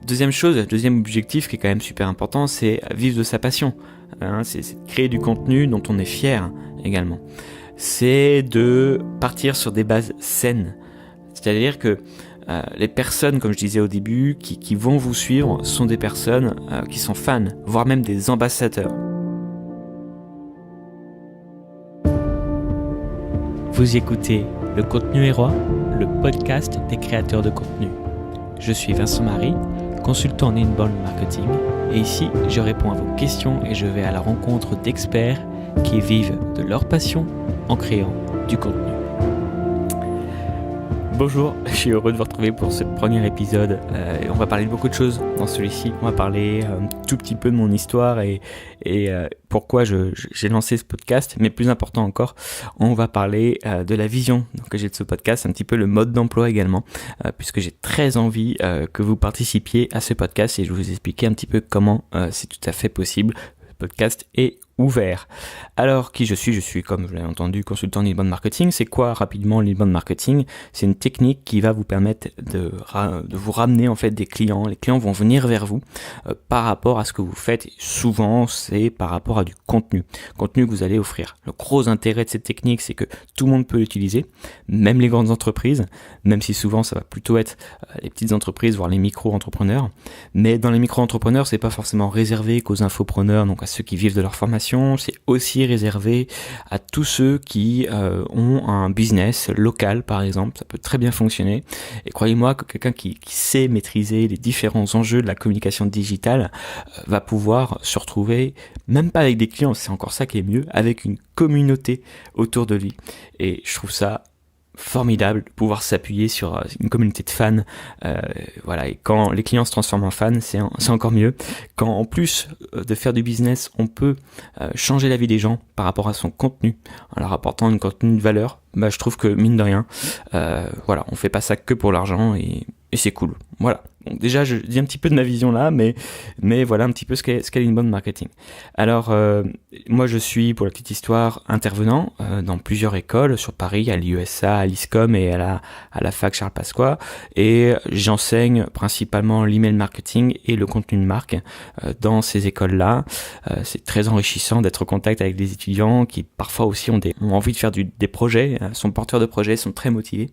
Deuxième objectif qui est quand même super important, c'est vivre de sa passion. C'est de créer du contenu dont on est fier également. C'est de partir sur des bases saines. C'est-à-dire que les personnes, comme je disais au début, qui vont vous suivre sont des personnes qui sont fans, voire même des ambassadeurs. Vous écoutez Le Contenu est Roi, le podcast des créateurs de contenu. Je suis Vincent Marie, consultant en inbound marketing, et ici, je réponds à vos questions et je vais à la rencontre d'experts qui vivent de leur passion en créant du contenu. Bonjour, je suis heureux de vous retrouver pour ce premier épisode. On va parler de beaucoup de choses dans celui-ci. On va parler un tout petit peu de mon histoire et pourquoi j'ai lancé ce podcast. Mais plus important encore, on va parler de la vision que j'ai de ce podcast, un petit peu le mode d'emploi également, puisque j'ai très envie que vous participiez à ce podcast et je vais vous expliquer un petit peu comment c'est tout à fait possible. Le podcast est ouvert. Alors, qui je suis, comme vous l'avez entendu, consultant en inbound marketing. C'est quoi rapidement l'inbound marketing ? C'est une technique qui va vous permettre de vous ramener en fait des clients. Les clients vont venir vers vous par rapport à ce que vous faites. Et souvent, c'est par rapport à du contenu que vous allez offrir. Le gros intérêt de cette technique, c'est que tout le monde peut l'utiliser, même les grandes entreprises, même si souvent ça va plutôt être les petites entreprises, voire les micro-entrepreneurs. Mais dans les micro-entrepreneurs, c'est pas forcément réservé qu'aux infopreneurs, donc à ceux qui vivent de leur formation. C'est aussi réservé à tous ceux qui ont un business local, par exemple. Ça peut très bien fonctionner. Et croyez-moi que quelqu'un qui sait maîtriser les différents enjeux de la communication digitale va pouvoir se retrouver, même pas avec des clients, c'est encore ça qui est mieux, avec une communauté autour de lui. Et je trouve ça formidable de pouvoir s'appuyer sur une communauté de fans, voilà. Et quand les clients se transforment en fans, c'est encore mieux. Quand en plus de faire du business, on peut changer la vie des gens par rapport à son contenu, en leur apportant un contenu de valeur, je trouve que mine de rien, voilà, on fait pas ça que pour l'argent et c'est cool. Voilà. Donc déjà, je dis un petit peu de ma vision là, mais voilà un petit peu ce qu'est l'inbound marketing. Alors, moi je suis, pour la petite histoire, intervenant dans plusieurs écoles sur Paris, à l'IESA, à l'ISCOM et à la fac Charles Pasqua, et j'enseigne principalement l'email marketing et le contenu de marque dans ces écoles-là. C'est très enrichissant d'être en contact avec des étudiants qui parfois aussi ont envie de faire des projets, sont porteurs de projets, sont très motivés.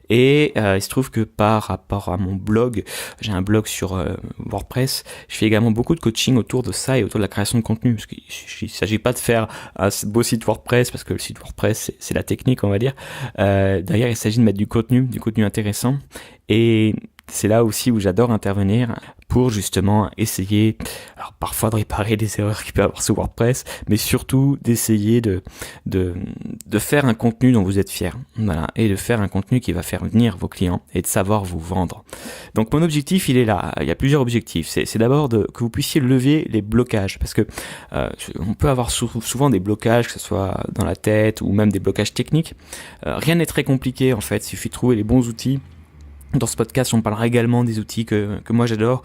Et il se trouve que par rapport à mon blog, j'ai un blog sur WordPress, je fais également beaucoup de coaching autour de ça et autour de la création de contenu, parce qu'il ne s'agit pas de faire un beau site WordPress, parce que le site WordPress c'est la technique, on va dire. Derrière, il s'agit de mettre du contenu intéressant, et c'est là aussi où j'adore intervenir pour justement essayer, alors parfois de réparer des erreurs qu'il peut y avoir sur WordPress, mais surtout d'essayer de faire un contenu dont vous êtes fier, voilà, et de faire un contenu qui va faire venir vos clients et de savoir vous vendre. Donc mon objectif, il est là. Il y a plusieurs objectifs. C'est d'abord que vous puissiez lever les blocages, parce que on peut avoir souvent des blocages, que ce soit dans la tête ou même des blocages techniques. Rien n'est très compliqué en fait. Il suffit de trouver les bons outils. Dans ce podcast, on parlera également des outils que moi j'adore,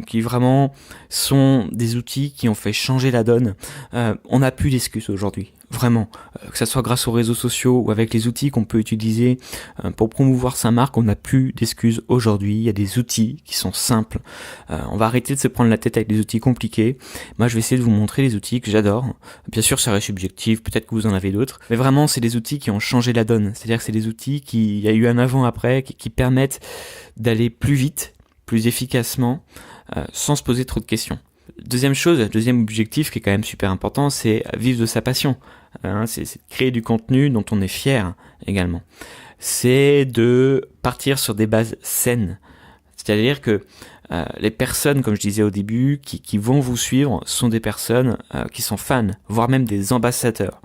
qui vraiment sont des outils qui ont fait changer la donne. On n'a plus d'excuses aujourd'hui, vraiment. Que ça soit grâce aux réseaux sociaux ou avec les outils qu'on peut utiliser pour promouvoir sa marque, on n'a plus d'excuses aujourd'hui. Il y a des outils qui sont simples. On va arrêter de se prendre la tête avec des outils compliqués. Moi, je vais essayer de vous montrer les outils que j'adore. Bien sûr, ça reste subjectif, peut-être que vous en avez d'autres. Mais vraiment, c'est des outils qui ont changé la donne. C'est-à-dire que c'est des outils il y a eu un avant-après, qui permettent d'aller plus vite, plus efficacement, sans se poser trop de questions. Deuxième objectif qui est quand même super important, c'est vivre de sa passion. C'est de créer du contenu dont on est fier également. C'est de partir sur des bases saines. C'est-à-dire que les personnes, comme je disais au début, qui vont vous suivre sont des personnes qui sont fans, voire même des ambassadeurs.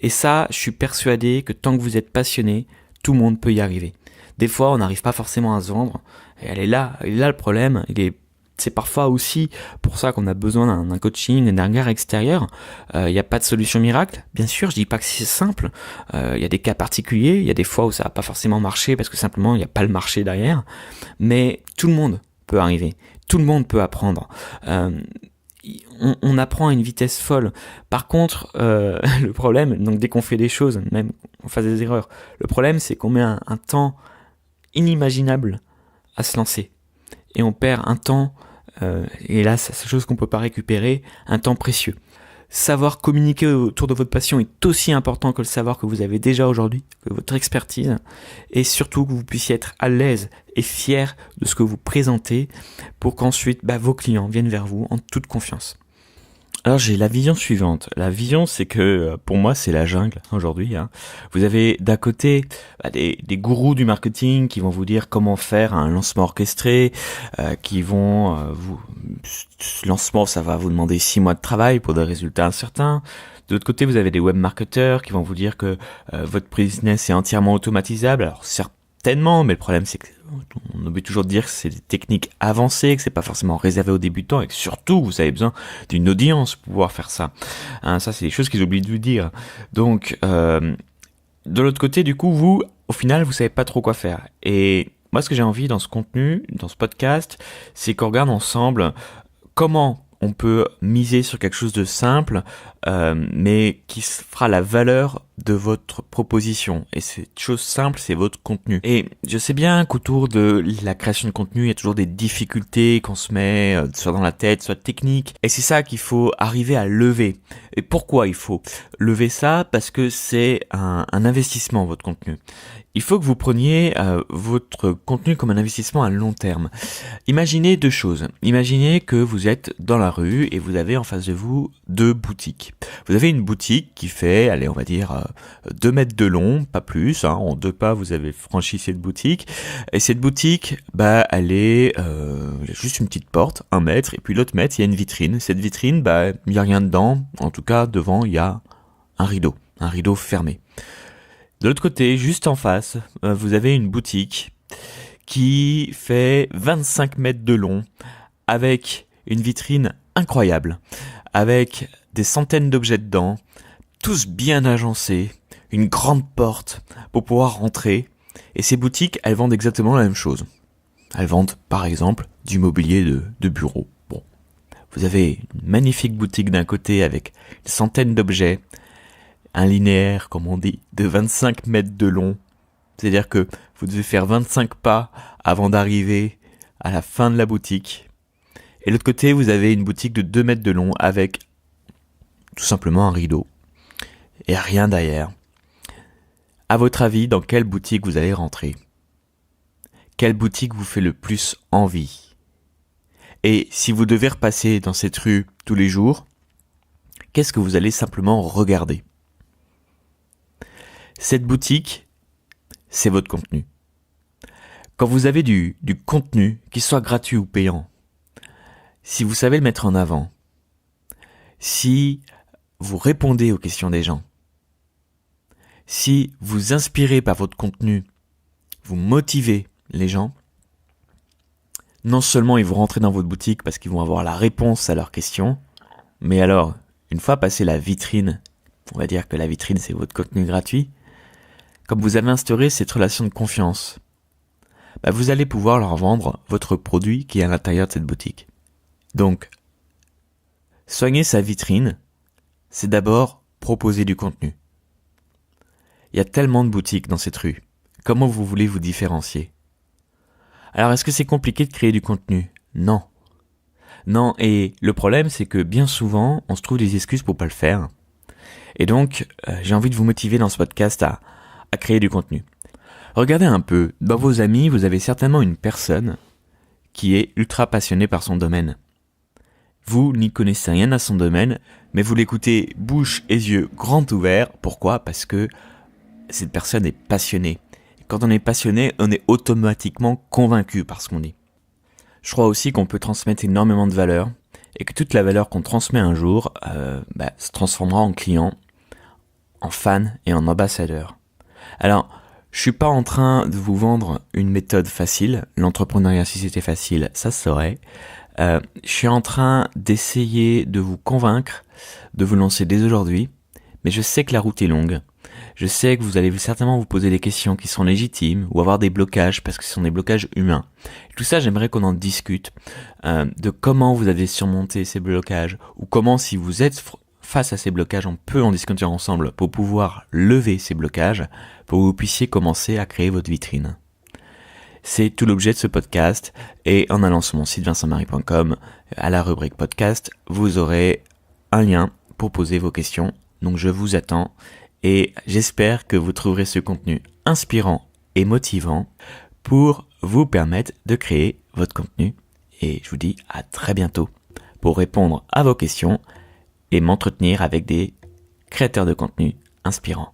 Et ça, je suis persuadé que tant que vous êtes passionné, tout le monde peut y arriver. Des fois, on n'arrive pas forcément à se vendre. Et il est là le problème. C'est parfois aussi pour ça qu'on a besoin d'un coaching, d'un regard extérieur. Il n'y a pas de solution miracle. Bien sûr, je dis pas que c'est simple. Il y a des cas particuliers. Il y a des fois où ça va pas forcément marcher parce que simplement il n'y a pas le marché derrière. Mais tout le monde peut arriver. Tout le monde peut apprendre. On apprend à une vitesse folle. Par contre, le problème, donc dès qu'on fait des choses, même qu'on fasse des erreurs, le problème c'est qu'on met un temps inimaginable à se lancer. et on perd un temps, et là c'est quelque chose qu'on ne peut pas récupérer, un temps précieux. Savoir communiquer autour de votre passion est aussi important que le savoir que vous avez déjà aujourd'hui, que votre expertise, et surtout que vous puissiez être à l'aise et fier de ce que vous présentez pour qu'ensuite vos clients viennent vers vous en toute confiance. Alors j'ai la vision suivante. La vision, c'est que pour moi c'est la jungle aujourd'hui. Vous avez d'un côté des gourous du marketing qui vont vous dire comment faire un lancement orchestré, qui vont lancement, ça va vous demander 6 mois de travail pour des résultats incertains. De l'autre côté, vous avez des web marketeurs qui vont vous dire que votre business est entièrement automatisable. Alors certainement, mais le problème c'est qu'on oublie toujours de dire que c'est des techniques avancées, que c'est pas forcément réservé aux débutants et que surtout vous avez besoin d'une audience pour pouvoir faire ça. Ça c'est des choses qu'ils oublient de vous dire. Donc de l'autre côté, du coup, vous, au final, vous savez pas trop quoi faire. Et moi, ce que j'ai envie dans ce contenu, dans ce podcast, c'est qu'on regarde ensemble comment on peut miser sur quelque chose de simple, mais qui fera la valeur de votre proposition. Et cette chose simple, c'est votre contenu. Et je sais bien qu'autour de la création de contenu, il y a toujours des difficultés qu'on se met, soit dans la tête, soit technique. Et c'est ça qu'il faut arriver à lever. Et pourquoi il faut lever ça? Parce que c'est un investissement, votre contenu. Il faut que vous preniez votre contenu comme un investissement à long terme. Imaginez 2 choses. Imaginez que vous êtes dans la rue et vous avez en face de vous 2 boutiques. Vous avez une boutique qui fait, allez, on va dire 2 mètres de long, pas plus. En 2 pas, vous avez franchi cette boutique. Et cette boutique, elle est juste une petite porte, 1 mètre, et puis l'autre mètre, il y a une vitrine. Cette vitrine, il n'y a rien dedans. En tout cas, devant, il y a un rideau fermé. De l'autre côté, juste en face, vous avez une boutique qui fait 25 mètres de long, avec une vitrine incroyable, avec des centaines d'objets dedans, tous bien agencés, une grande porte pour pouvoir rentrer. Et ces boutiques, elles vendent exactement la même chose. Elles vendent, par exemple, du mobilier de bureau. Bon, vous avez une magnifique boutique d'un côté avec une centaine d'objets, un linéaire, comme on dit, de 25 mètres de long. C'est-à-dire que vous devez faire 25 pas avant d'arriver à la fin de la boutique. Et de l'autre côté, vous avez une boutique de 2 mètres de long avec tout simplement un rideau. Et rien derrière. À votre avis, dans quelle boutique vous allez rentrer? Quelle boutique vous fait le plus envie? Et si vous devez repasser dans cette rue tous les jours, qu'est-ce que vous allez simplement regarder? Cette boutique, c'est votre contenu. Quand vous avez du contenu, qu'il soit gratuit ou payant, si vous savez le mettre en avant, si vous répondez aux questions des gens, si vous inspirez par votre contenu, vous motivez les gens, non seulement ils vont rentrer dans votre boutique parce qu'ils vont avoir la réponse à leurs questions, mais alors, une fois passé la vitrine, on va dire que la vitrine c'est votre contenu gratuit, comme vous avez instauré cette relation de confiance, vous allez pouvoir leur vendre votre produit qui est à l'intérieur de cette boutique. Donc, soigner sa vitrine, c'est d'abord proposer du contenu. Il y a tellement de boutiques dans cette rue. Comment vous voulez vous différencier? Alors, est-ce que c'est compliqué de créer du contenu? Non. Non, et le problème, c'est que bien souvent, on se trouve des excuses pour pas le faire. Et donc, j'ai envie de vous motiver dans ce podcast à créer du contenu. Regardez un peu, dans vos amis, vous avez certainement une personne qui est ultra passionnée par son domaine. Vous n'y connaissez rien à son domaine, mais vous l'écoutez bouche et yeux grands ouverts. Pourquoi? Parce que cette personne est passionnée. Et quand on est passionné, on est automatiquement convaincu par ce qu'on dit. Je crois aussi qu'on peut transmettre énormément de valeur et que toute la valeur qu'on transmet un jour se transformera en client, en fan et en ambassadeur. Alors, je suis pas en train de vous vendre une méthode facile. L'entrepreneuriat, si c'était facile, ça se saurait. Je suis en train d'essayer de vous convaincre de vous lancer dès aujourd'hui. Mais je sais que la route est longue. Je sais que vous allez certainement vous poser des questions qui sont légitimes ou avoir des blocages parce que ce sont des blocages humains. Et tout ça, j'aimerais qu'on en discute de comment vous avez surmonté ces blocages ou comment, si vous êtes face à ces blocages, on peut en discuter ensemble pour pouvoir lever ces blocages, pour que vous puissiez commencer à créer votre vitrine. C'est tout l'objet de ce podcast. Et en allant sur mon site vincentmarie.com, à la rubrique podcast, vous aurez un lien pour poser vos questions. Donc je vous attends et j'espère que vous trouverez ce contenu inspirant et motivant pour vous permettre de créer votre contenu. Et je vous dis à très bientôt pour répondre à vos questions et m'entretenir avec des créateurs de contenu inspirants.